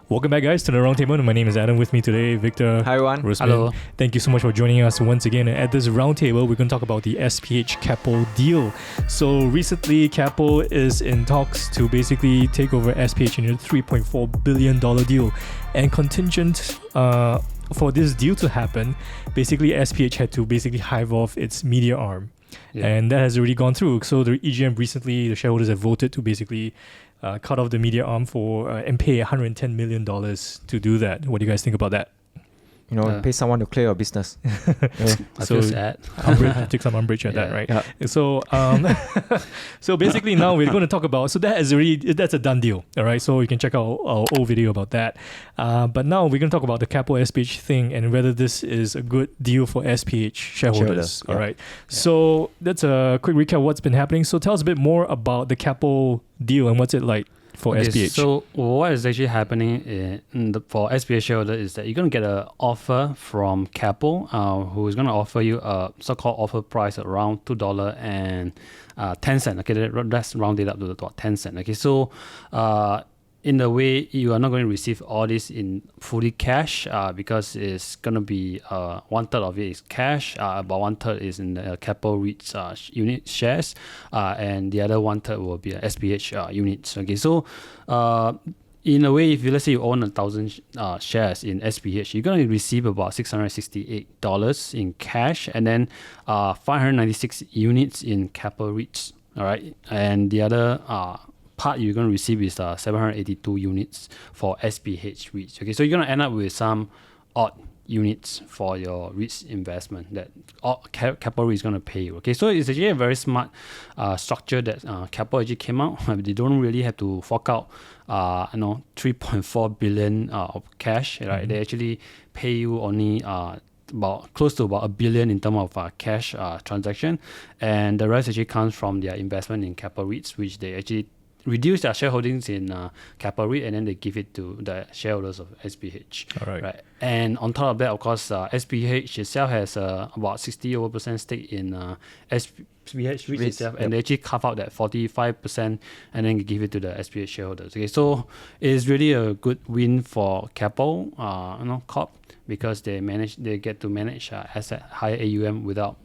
Welcome back, guys, to the Roundtable. My name is Adam. With me today, Victor. Hi, everyone. Rusmin. Hello. Thank you so much for joining us once again. At this Roundtable, we're going to talk about the SPH Keppel deal. So recently, Keppel is in talks to basically take over SPH in a $3.4 billion deal. And contingent for this deal to happen, basically SPH had to basically hive off its media arm. Yeah. And that has already gone through. So the EGM recently, the shareholders have voted to basically cut off the media arm for and pay $110 million to do that. What do you guys think about that? Pay someone to clear your business. I feel sad. Take some umbrage at that, right? Yeah. So, so basically now we're going to talk about, so that's a done deal, all right? So you can check out our old video about that. But now we're going to talk about the Keppel SPH thing and whether this is a good deal for SPH shareholders, all right? Yeah. So that's a quick recap of what's been happening. So tell us a bit more about the Keppel deal and what's it like for SPH. So what is actually happening for SPH shareholder is that you're going to get an offer from Keppel, who is going to offer you a so-called offer price around $2.10. Okay, let's round it up to about 10 cents. Okay, so in a way, you are not going to receive all this in fully cash because it's going to be 1/3 of it is cash, about 1/3 is in the Keppel REITs unit shares, and the other 1/3 will be SPH units. Okay, so in a way, if let's say you own 1,000 shares in SPH, you're going to receive about $668 in cash, and then 596 units in Keppel REITs. All right, and the other part you're going to receive is 782 units for SPH REITs. Okay, so you're going to end up with some odd units for your REITs investment that Keppel is going to pay you. Okay, so it's actually a very smart structure that Keppel actually came out. They don't really have to fork out 3.4 billion of cash. Right, mm-hmm. They actually pay you only about close to about $1 billion in terms of cash transaction, and the rest actually comes from their investment in Keppel REITs, which they actually reduce their shareholdings in Keppel REIT, and then they give it to the shareholders of SPH. All right. And on top of that, of course, SPH itself has about 60% stake in SPH REIT itself, and they actually carve out that 45% and then give it to the SPH shareholders. Okay, so it's really a good win for Keppel, Corp, because they get to manage asset higher AUM without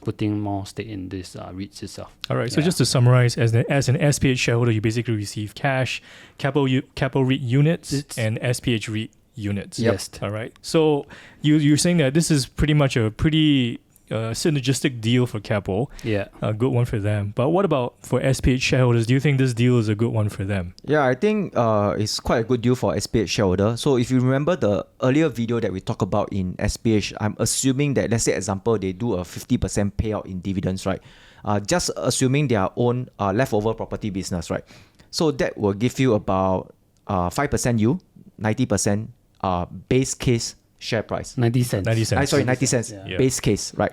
putting more stake in this REITs itself. All right. So just to summarize, as an SPH shareholder, you basically receive cash, Keppel REIT units, and SPH REIT units. Yes. All right. So you're saying that this is pretty much a pretty synergistic deal for Keppel. Yeah. A good one for them. But what about for SPH shareholders? Do you think this deal is a good one for them? Yeah, I think it's quite a good deal for SPH shareholder. So if you remember the earlier video that we talked about in SPH, I'm assuming that, let's say example, they do a 50% payout in dividends, right? Just assuming their own leftover property business, right? So that will give you about 5% yield, 90% base case share price. 90 cents. 90 cents. 90 cents. Yeah. Base case, right?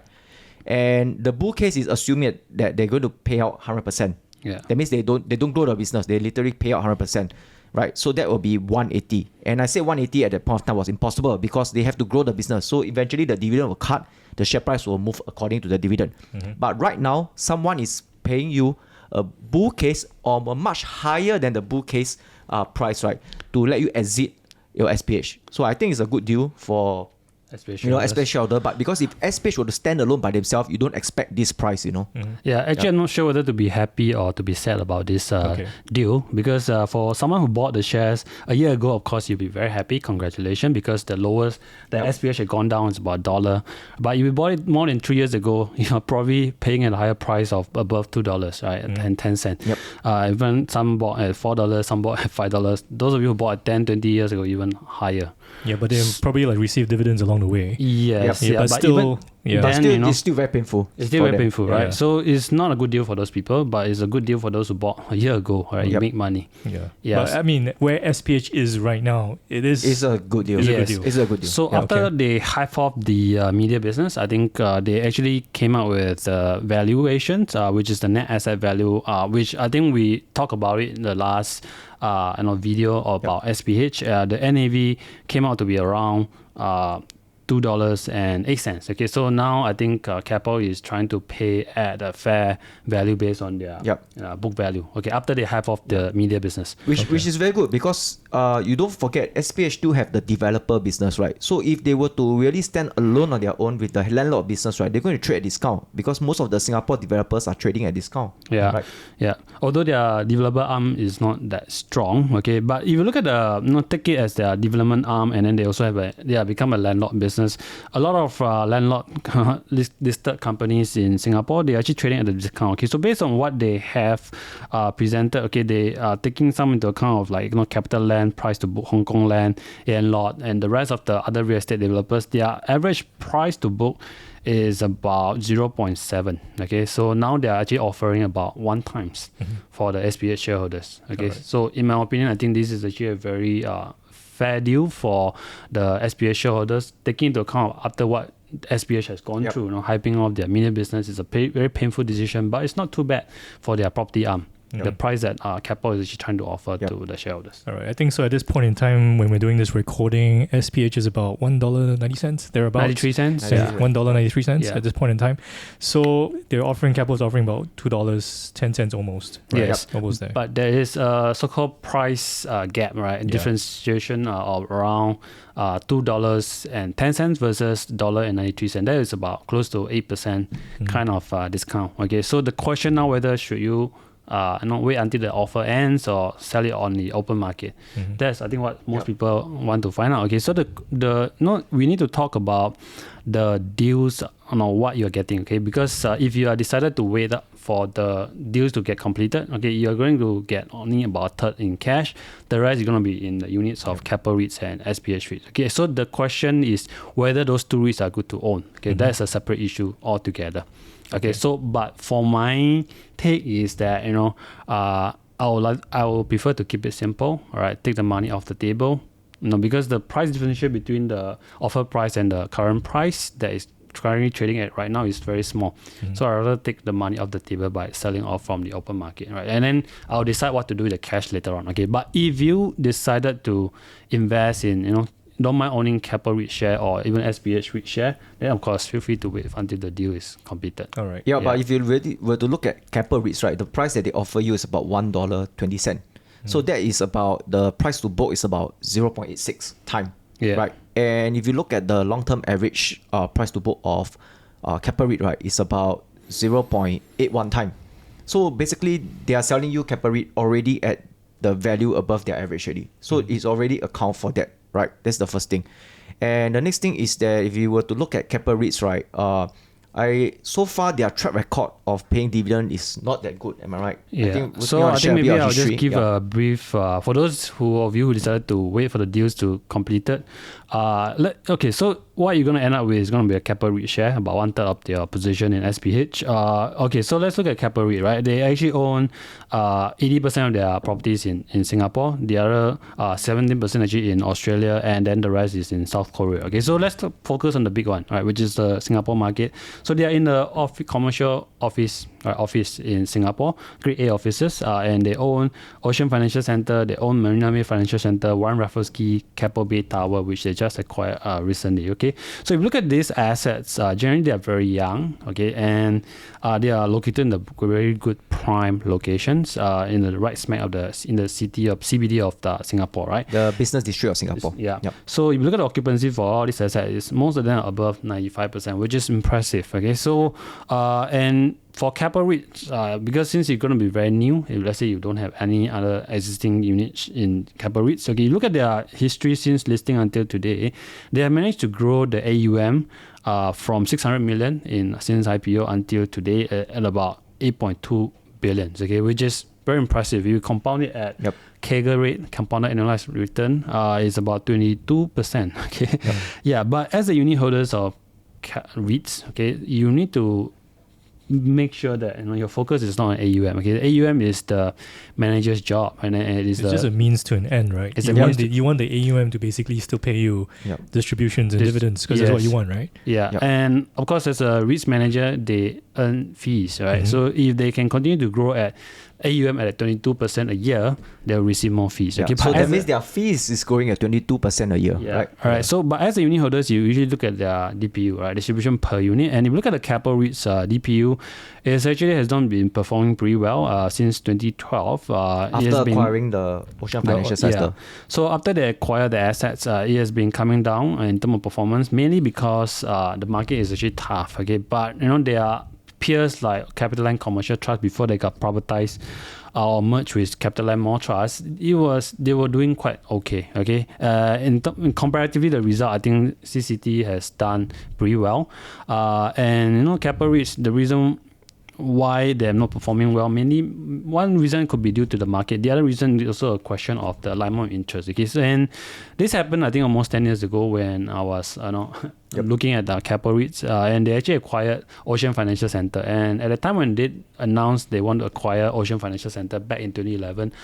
And the bull case is assuming that they're going to pay out 100%. Yeah. That means they don't grow the business. They literally pay out 100%, right? So that will be 180. And I say 180 at that point of time was impossible because they have to grow the business. So eventually the dividend will cut. The share price will move according to the dividend. Mm-hmm. But right now, someone is paying you a bull case or a much higher than the bull case price, right? To let you exit your SPH. So I think it's a good deal for SPH shareholder. But because if SPH were to stand alone by themselves, you don't expect this price, Mm-hmm. Yeah, actually, I'm not sure whether to be happy or to be sad about this deal, because for someone who bought the shares a year ago, of course, you'll be very happy. Congratulations, because the lowest that SPH had gone down is about $1. But if you bought it more than 3 years ago, you're probably paying at a higher price of above $2, right? And 10 cents. Yep. Even some bought at $4, some bought at $5. Those of you who bought at 10, 20 years ago, even higher. Yeah, but they probably received dividends along the way. Yes, yeah, but still, it's still very painful. It's still very painful, right? Yeah. So it's not a good deal for those people, but it's a good deal for those who bought a year ago, right? You make money. Yeah. Yes. But I mean, where SPH is right now, it's a good deal. Yes. It's a good deal. So after they hive off the media business, I think they actually came out with valuations, which is the net asset value, which I think we talked about it in the last video about SPH. The NAV came out to be around $2.08. Okay, so now I think Keppel is trying to pay at a fair value based on their book value. Okay, after they have off the media business, which is very good because you don't forget SPH do have the developer business, right? So if they were to really stand alone on their own with the landlord business, right, they're going to trade at discount because most of the Singapore developers are trading at discount. Yeah, right? Yeah. Although their developer arm is not that strong, okay, but if you look at the take it as their development arm, and then they also have become a landlord business. A lot of landlord listed companies in Singapore, they are actually trading at a discount. Okay, so based on what they have presented, okay, they are taking some into account of like Capital Land, price to book, Hong Kong Land, Lot, and the rest of the other real estate developers. Their average price to book is about 0.7. Okay, so now they are actually offering about 1 times for the SPH shareholders. Okay, so in my opinion, I think this is actually a very fair deal for the SPH shareholders, taking into account after what SPH has gone through. Hyping off their media business is a very painful decision, but it's not too bad for their property arm. The price that Keppel is actually trying to offer to the shareholders. All right, I think so. At this point in time, when we're doing this recording, SPH is about $1.90 thereabouts. 93 cents. Yeah, $1.93 Yeah. at this point in time. So Keppel is offering about $2.10 almost. Right? Yes, almost there. But there is a so-called price gap, right? Differentiation of around $2.10 versus $1.93. That is about close to 8% kind of discount. Okay, so the question now whether should you wait until the offer ends or sell it on the open market. That's I think what most people want to find out. Okay, so we need to talk about the deals on what you're getting. Okay, because if you are decided to wait up for the deals to get completed, okay, you're going to get only about a third in cash. The rest is going to be in the units of Keppel REITs and SPH REITs. Okay, so the question is whether those two REITs are good to own. Okay, that's a separate issue altogether. Okay, so but for my take is that I will prefer to keep it simple. All right, take the money off the table. Because the price differential between the offer price and the current price that is currently trading at right now is very small. So I'd rather take the money off the table by selling off from the open market, right? And then I'll decide what to do with the cash later on. Okay, but if you decided to invest in don't mind owning Keppel REIT share or even SPH REIT share, then of course feel free to wait until the deal is completed. All right. Yeah, but if you really were to look at Keppel REITs, right, the price that they offer you is about $1.20. So that is about, the price to book is about 0.86 time. Right. And if you look at the long-term average price to book of Keppel REIT, right, it's about 0.81 time. So basically, they are selling you Keppel REIT already at the value above their average already. So it's already account for that. Right, that's the first thing. And the next thing is that if you were to look at Keppel REITs, right, so far their track record of paying dividend is not that good. Am I right? Yeah. I think maybe I'll just give a brief for those of you who decided to wait for the deals to complete it. So what you're going to end up with is going to be a Keppel REIT share, about 1/3 of their position in SPH. So let's look at Keppel REIT, right? They actually own 80% of their properties in Singapore, the other 17% actually in Australia, and then the rest is in South Korea. Okay, so let's focus on the big one, right, which is the Singapore market. So they are in the commercial office in Singapore, Grade A offices, and they own Ocean Financial Centre, they own Marina Bay Financial Centre, One Raffles Quay, Keppel Bay Tower, which they just acquired recently. Okay, so if you look at these assets, generally they are very young. Okay, and they are located in the very good prime locations, in the right smack of in the city of CBD of Singapore, right? The business district of Singapore. So if you look at the occupancy for all these assets, most of them are above 95%, which is impressive. Okay, so and for Keppel REIT, because since you're going to be very new, if let's say you don't have any other existing units in Keppel REIT, okay, you look at their history since listing until today, they have managed to grow the AUM from 600 million since IPO until today at about 8.2 billion, okay, which is very impressive. You compound it at CAGR rate, compounded annualized return, is about 22%. Okay, but as the unit holders of REITs, okay, you need to make sure that your focus is not on AUM. Okay, the AUM is the manager's job, and it's just a means to an end, right? You want the AUM to basically still pay you distributions and dividends, because that's what you want, right? And of course, as a REITs manager, they earn fees, right? So if they can continue to grow at AUM at 22% a year, they'll receive more fees. Yeah. Okay, So but that as means their fees is growing at 22% a year, right? all right. So, but as a unit holders, you usually look at their DPU, right? Distribution per unit. And if you look at the Keppel REIT's DPU, it actually has not been performing pretty well since 2012. After acquiring the Ocean Financial Centre. So after they acquire the assets, it has been coming down in terms of performance, mainly because the market is actually tough. Okay, but there are peers like CapitaLand Commercial Trust before they got privatized or merged with CapitaLand Mall Trust. They were doing quite okay. Okay, in comparatively the result, I think CCT has done pretty well. And Keppel REITs, the reason why they're not performing well, mainly one reason could be due to the market. The other reason is also a question of the alignment of interest. Okay, so and this happened I think almost 10 years ago when I was looking at the Keppel REITs, and they actually acquired Ocean Financial Centre. And at the time when they announced they want to acquire Ocean Financial Centre back in 2011,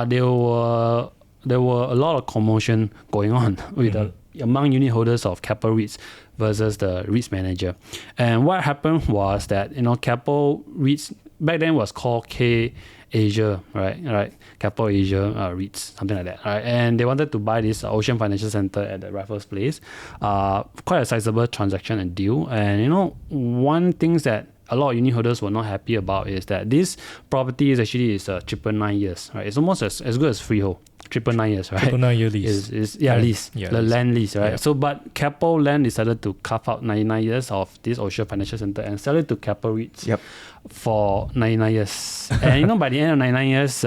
there were a lot of commotion going on with among unit holders of Keppel REITs versus the REITs manager. And what happened was that Keppel REITs back then was called K Asia, right? Keppel Asia REITs, something like that, right? And they wanted to buy this Ocean Financial Centre at the Raffles Place, quite a sizable transaction and deal. And one thing that a lot of unit holders were not happy about is that this property is actually triple 9 years, right? It's almost as good as freehold. Triple 9 years, right? Triple 9 year lease. Lease. The lease. land lease, right? Yeah. So, but Keppel Land decided to carve out 99 years of this Ocean Financial Centre and sell it to Keppel REITs for 99 years. And by the end of 99 years,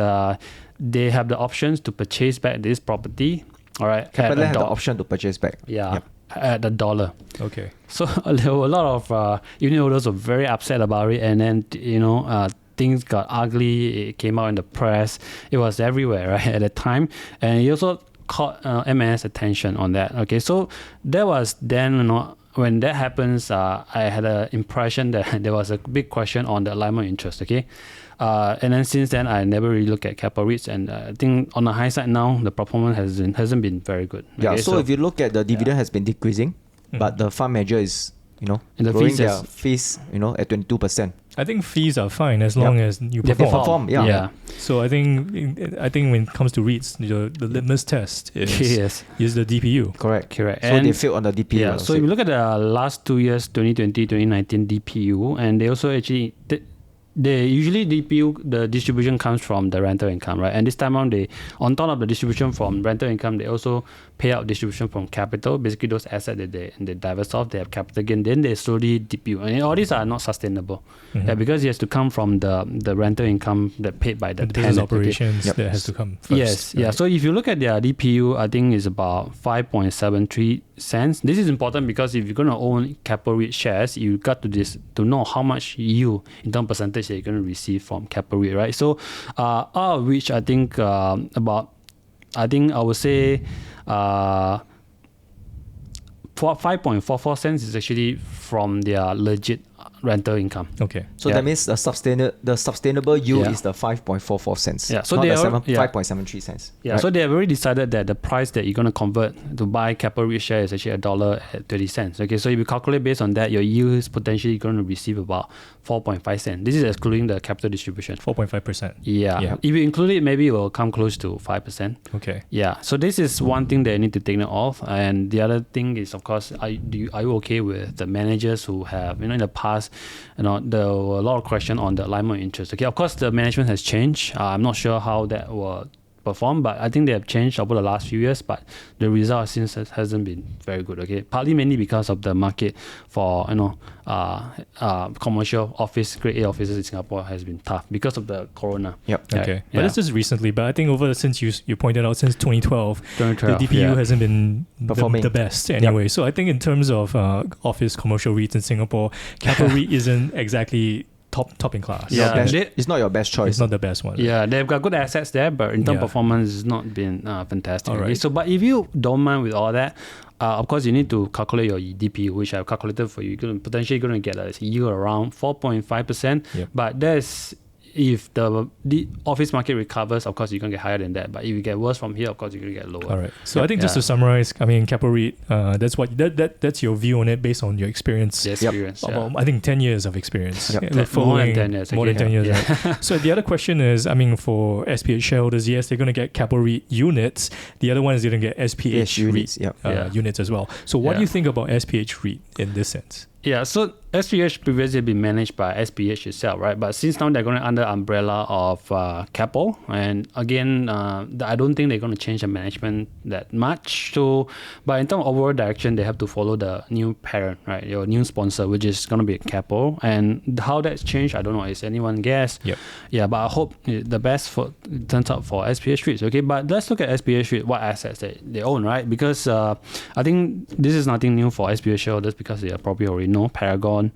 they have the options to purchase back this property. All right, CapitaLand had the option to purchase back. Yeah. At $1. Okay. So there were a lot of unit holders were very upset about it, and then things got ugly. It came out in the press. It was everywhere, right, at the time, and it also caught MAS attention on that. Okay, so that was then when that happens, I had an impression that there was a big question on the alignment interest. Okay. And then since then, I never really looked at Keppel REITs, and I think on the high side now, the performance hasn't been very good. Okay? Yeah, so if you look at the dividend has been decreasing, but the fund manager is, and the growing their fees, at 22%. I think fees are fine as long as you They perform. perform, yeah. So I think when it comes to REITs, the litmus test is the DPU. Correct. So And they failed on the DPU. Yeah. So if you look at the last 2 years, 2020, 2019 DPU, and they also actually they usually DPU, the distribution comes from the rental income, right? And this time around, they on top of the distribution from rental income, they also pay out distribution from capital. Basically, those assets that they divest off, they have capital gain. Then they slowly DPU, and all these are not sustainable, because it has to come from the rental income that paid by the business tenant. operations that has to come first. Yes, yeah. So if you look at their DPU, I think it's about 5.73 cents. This is important because if you're going to own Keppel REIT shares, you got to know how much yield in terms of percentage that you're going to receive from Keppel REIT, right? So out of which I think I would say 5.44 cents is actually from their legit rental income. Okay. So that means the sustainable yield is the 5.44 cents. Yeah. So not they the are 5.73 cents. Yeah. Right? So they have already decided that the price that you're going to convert to buy Keppel REIT share is actually $1.30. Okay. So if you calculate based on that, your yield is potentially going to receive about 4.5 cents. This is excluding the capital distribution. 4.5%. Yeah. If you include it, maybe it will come close to 5%. Okay. Yeah. So this is one thing that you need to take note of. And the other thing is, of course, are you okay with the managers who have, in the past, there were a lot of questions on the alignment of interest. Okay. Of course, the management has changed. I'm not sure how that will perform, but I think they have changed over the last few years, but the result since hasn't been very good. Okay, partly mainly because of the market for commercial office, grade A offices in Singapore has been tough because of the corona. Yep. Okay. But this is recently, but I think since you pointed out since 2012, the 2012, DPU hasn't been performing the best anyway. So I think in terms of office commercial REITs in Singapore, Keppel REIT isn't exactly top in class. Yeah, it's not your best choice. It's not the best one. Yeah, they've got good assets there, but in terms of performance, it's not been fantastic. All right. Okay? So, but if you don't mind with all that, of course, you need to calculate your DPU, which I've calculated for you. You're potentially going to get a yield around 4.5%, but that's if the office market recovers, of course you're gonna get higher than that. But if you get worse from here, of course you're gonna get lower. All right. So I think just to summarize, I mean, Keppel REIT, that's your view on it based on your experience. The experience. Well, I think 10 years of experience. Yep. More than 10 years. More than 10 years. Right? So the other question is, I mean, for SPH shareholders, yes, they're going to get Keppel REIT units. The other one is they're going to get SPH units, REIT units as well. So what do you think about SPH REIT in this sense? Yeah, so SPH previously been managed by SPH itself, right? But since now they're going under umbrella of Keppel, and again, I don't think they're going to change the management that much. So, but in terms of overall direction, they have to follow the new parent, right? Your new sponsor, which is going to be Keppel, and how that's changed, I don't know. Is anyone guess? Yep. Yeah, but I hope the best turns out for SPH REITs. Okay, but let's look at SPH REIT, what assets they own, right? Because I think this is nothing new for SPH shareholders because they are probably already know Paragon.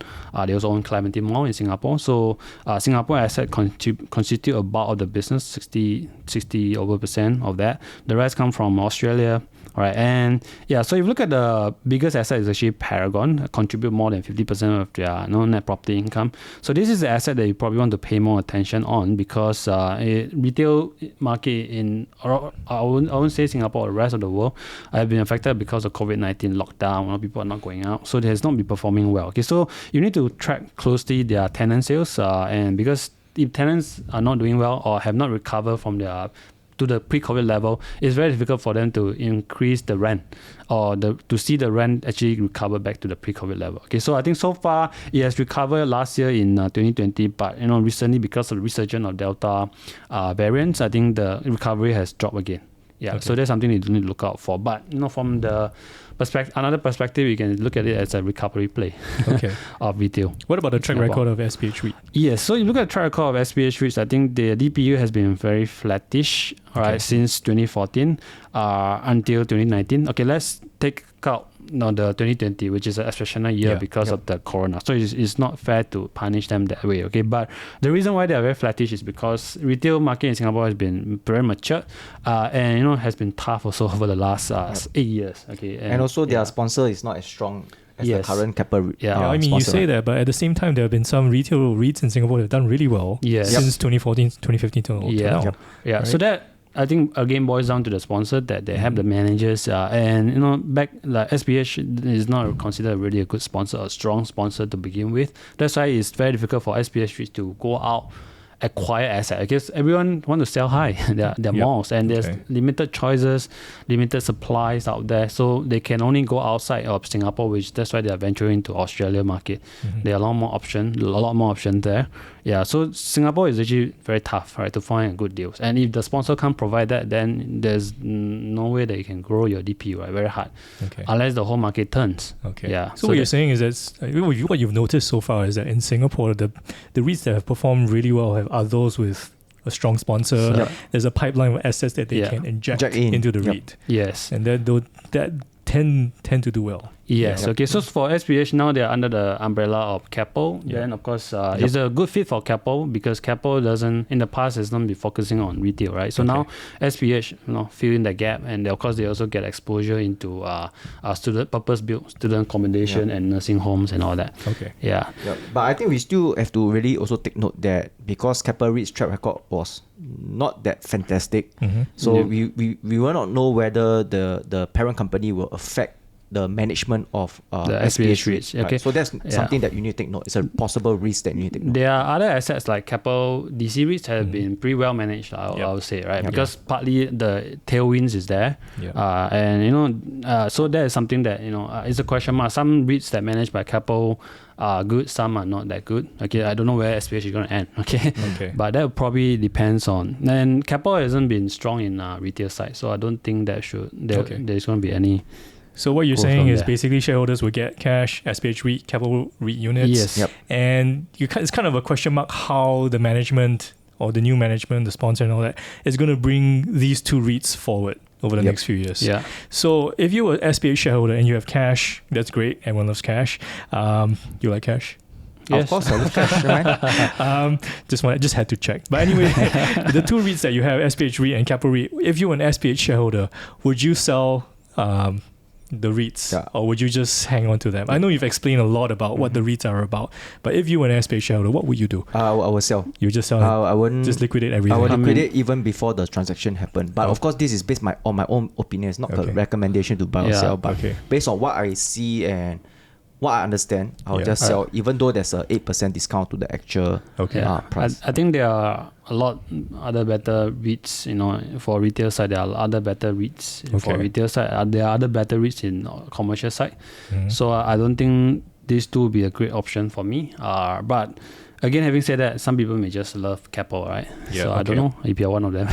They also own Clementi Mall in Singapore. So Singapore asset constitute a bulk of the business, 60 over % of that. The rest come from Australia. All right, and yeah, so if you look at the biggest asset is actually Paragon, contribute more than 50% of their net property income. So this is the asset that you probably want to pay more attention on because retail market in, I won't say Singapore, the rest of the world, have been affected because of COVID-19 lockdown. People are not going out, so it has not been performing well. Okay, so you need to track closely their tenant sales, and because if tenants are not doing well or have not recovered from their to the pre-COVID level, it's very difficult for them to increase the rent or to see the rent actually recover back to the pre-COVID level. Okay, so I think so far it has recovered last year in 2020, but recently because of the resurgence of Delta variants, I think the recovery has dropped again. Yeah, okay. So that's something you need to look out for. But from the another perspective, you can look at it as a recovery play. Okay. Of retail. What about the track record of SPH REIT? Yes, so you look at the track record of SPH REIT, I think the DPU has been very flattish, right, since 2014 until 2019. Okay, let's take out the 2020, which is an exceptional year because of the corona. So it's not fair to punish them that way. Okay, but the reason why they are very flattish is because retail market in Singapore has been very mature, and has been tough also over the last 8 years. Okay, and also their sponsor is not as strong as the current Keppel. I mean, you say that, but at the same time, there have been some retail REITs in Singapore that have done really well since 2014, 2015 till now. Right? So that, I think, again boils down to the sponsor that they have the managers, and back like SPH is not considered really a good sponsor, a strong sponsor to begin with. That's why it's very difficult for SPH to go out, acquire assets. I guess everyone want to sell high their malls, and there's limited choices, limited supplies out there, so they can only go outside of Singapore, which that's why they are venturing to Australia market. There are a lot more options there. Yeah, so Singapore is actually very tough, right, to find good deals. And if the sponsor can't provide that, then there's no way that you can grow your DP, right? Very hard. Okay. Unless the whole market turns. Okay. Yeah. So what you're saying is that what you've noticed so far is that in Singapore, the REITs that have performed really well are those with a strong sponsor. There's a pipeline of assets that they can inject into the REIT. Yes. And then that tend to do well. Yes. Okay. So for SPH now they're under the umbrella of Keppel. Then of course it's a good fit for Keppel because Keppel doesn't in the past has not been focusing on retail, right? So now SPH fill in the gap, and of course they also get exposure into student purpose-built student accommodation and nursing homes and all that. Okay. Yeah. But I think we still have to really also take note that because Keppel REIT's track record was not that fantastic, so we will not know whether the parent company will affect the management of the SPH REITs. Right? Okay. So that's something that you need to take note. It's a possible risk that you need to take note. There are other assets like Keppel DC REITs have been pretty well managed, I would say, right? Because partly the tailwinds is there. And so that is something that, it's a question mark. Some REITs that managed by Keppel are good, some are not that good. Okay, I don't know where SPH is going to end. Okay. But that probably depends on. And Keppel hasn't been strong in retail side, so I don't think that there's going to be any. So what you're saying is basically shareholders will get cash, SPH REIT, Keppel REIT units. Yes. And it's kind of a question mark how the management or the new management, the sponsor and all that, is going to bring these two REITs forward over the next few years. Yeah. So if you're an SPH shareholder and you have cash, that's great. Everyone loves cash. You like cash? Yes. Of course, I love cash. Just had to check. But anyway, the two REITs that you have, SPH REIT and Keppel REIT, if you're an SPH shareholder, would you sell the REITs, Yeah. or would you just hang on to them? I know you've explained a lot about what the REITs are about, but if you were an SPH shareholder, what would you do? I will sell. You just sell it, I wouldn't. just liquidate I everything. will I mean- liquidate even before the transaction happened. But Oh. of course, this is based on my own opinion. It's not Okay. a recommendation to buy or Yeah. sell. But Okay. based on what I see and what I understand, I'll Yeah. just sell, even though there's a 8% discount to the actual Okay. price. I think there are a lot other better REITs, for retail side. There are other better REITs for Okay. retail side. There are other better REITs in commercial side. Mhm. So I don't think these two will be a great option for me. But again, having said that, some people may just love Keppel, right? Yeah, So I don't okay. know if you're one of them.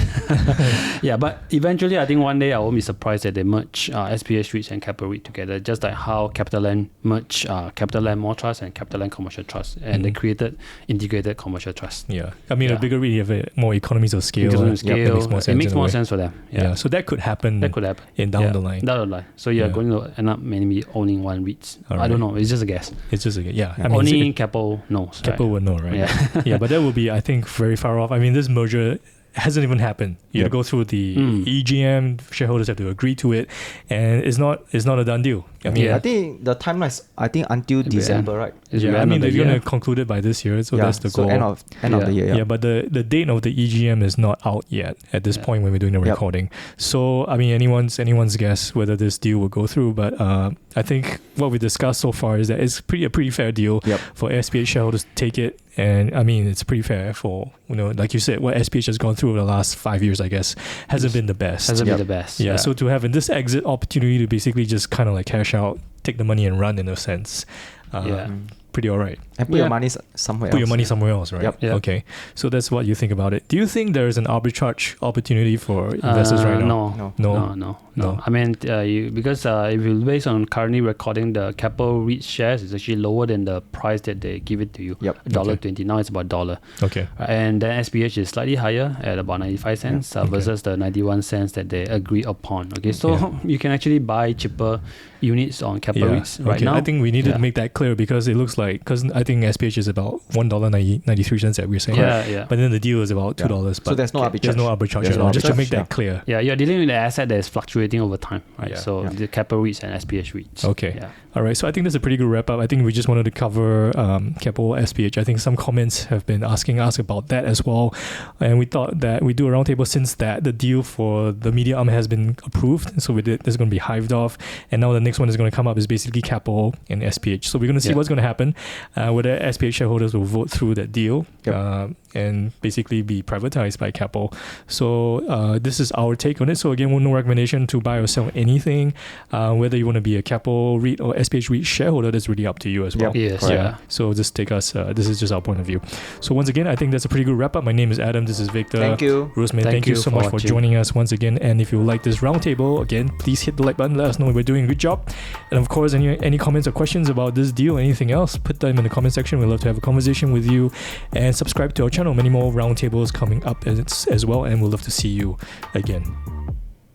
Yeah, but eventually, I think one day I won't be surprised that they merge SPH REITs and Keppel REIT together, just like how CapitaLand merged CapitaLand Mall Trust and CapitaLand Commercial Trust, and they Mhm. created integrated commercial trust. Yeah, I mean, a Yeah. bigger REIT, you have more economies of scale. Economies of That scale, makes more sense. it makes in a more way. sense for them. Yeah. Yeah, So that could happen that could happen. down Yeah, the line. Down the line. So you're Yeah. going to end up maybe owning one REIT. I Alright. don't know. It's just a guess. It's just Yeah. I mean, Only Keppel knows. Keppel would know, right? Yeah. Yeah, but that would be, I think, very far off. I mean, this merger hasn't even happened. You have to go through the EGM. Shareholders have to agree to it, and it's not a done deal. I mean, Yeah. I think the timeline is until be December, right? It's yeah, the I end mean, of they're the going to year. conclude it by this year, so that's the so goal. end of the year. Yeah, but the date of the EGM is not out yet at this Yeah. point when we're doing the Yep. recording. So I mean, anyone's guess whether this deal will go through. But I think what we discussed so far is that it's a pretty fair deal Yep. for SPH shareholders to take it, and I mean it's pretty fair for like you said, what SPH has gone through over the last 5 years, I guess, hasn't been the best. Hasn't Yep. been the best. Yeah, so to have this exit opportunity to basically just kind of like cash out, take the money and run in a sense, Yeah. pretty all right. And put Yeah. your money somewhere Put else. your money somewhere else, right? Yep. Yeah. Okay. So that's what you think about it. Do you think there is an arbitrage opportunity for investors right now? No. No. I mean, because if you based on currently recording the Keppel REIT shares, it's actually lower than the price that they give it to you. Yep. $1.20. Now it's about $1. Okay. And then SPH is slightly higher at about 95 cents Okay. versus the 91 cents that they agree upon. Okay, so Yeah. you can actually buy cheaper units on Keppel REITs right okay. now. I think we needed Yeah. to make that clear because it looks like, because I think SPH is about $1.93 that we're saying. Yeah. But then the deal is about $2. So But there's no arbitrage. there's no arbitrage There's at no all. Just to arbitrage, make that yeah. clear. Yeah, you're dealing with an asset that is fluctuating over time, right? Yeah. So Yeah. the Keppel REITs and SPH REITs. Okay. Yeah. All right, so I think that's a pretty good wrap up. I think we just wanted to cover Keppel SPH. I think some comments have been asking us about that as well, and we thought that we do a roundtable since that the deal for the media arm has been approved. So this is going to be hived off, and now the next one is going to come up is basically Keppel and SPH. So we're going to see Yeah. what's going to happen, whether SPH shareholders will vote through that deal. Yep. And basically be privatized by Keppel. So this is our take on it. So again, no recommendation to buy or sell anything. Whether you want to be a Keppel REIT or SPH REIT shareholder, that's really up to you as well. Yep. Yes, Correct. yeah. So just take us. This is just our point of view. So once again, I think that's a pretty good wrap up. My name is Adam. This is Victor. Thank you. Roseman, Thank thank you you so for much for watching. joining us once again. And if you like this roundtable, again, please hit the like button. Let us know we're doing a good job. And of course, any comments or questions about this deal, anything else, put them in the comment section. We'd love to have a conversation with you. And subscribe to our channel. Many more roundtables coming up as well. And we'll love to see you again.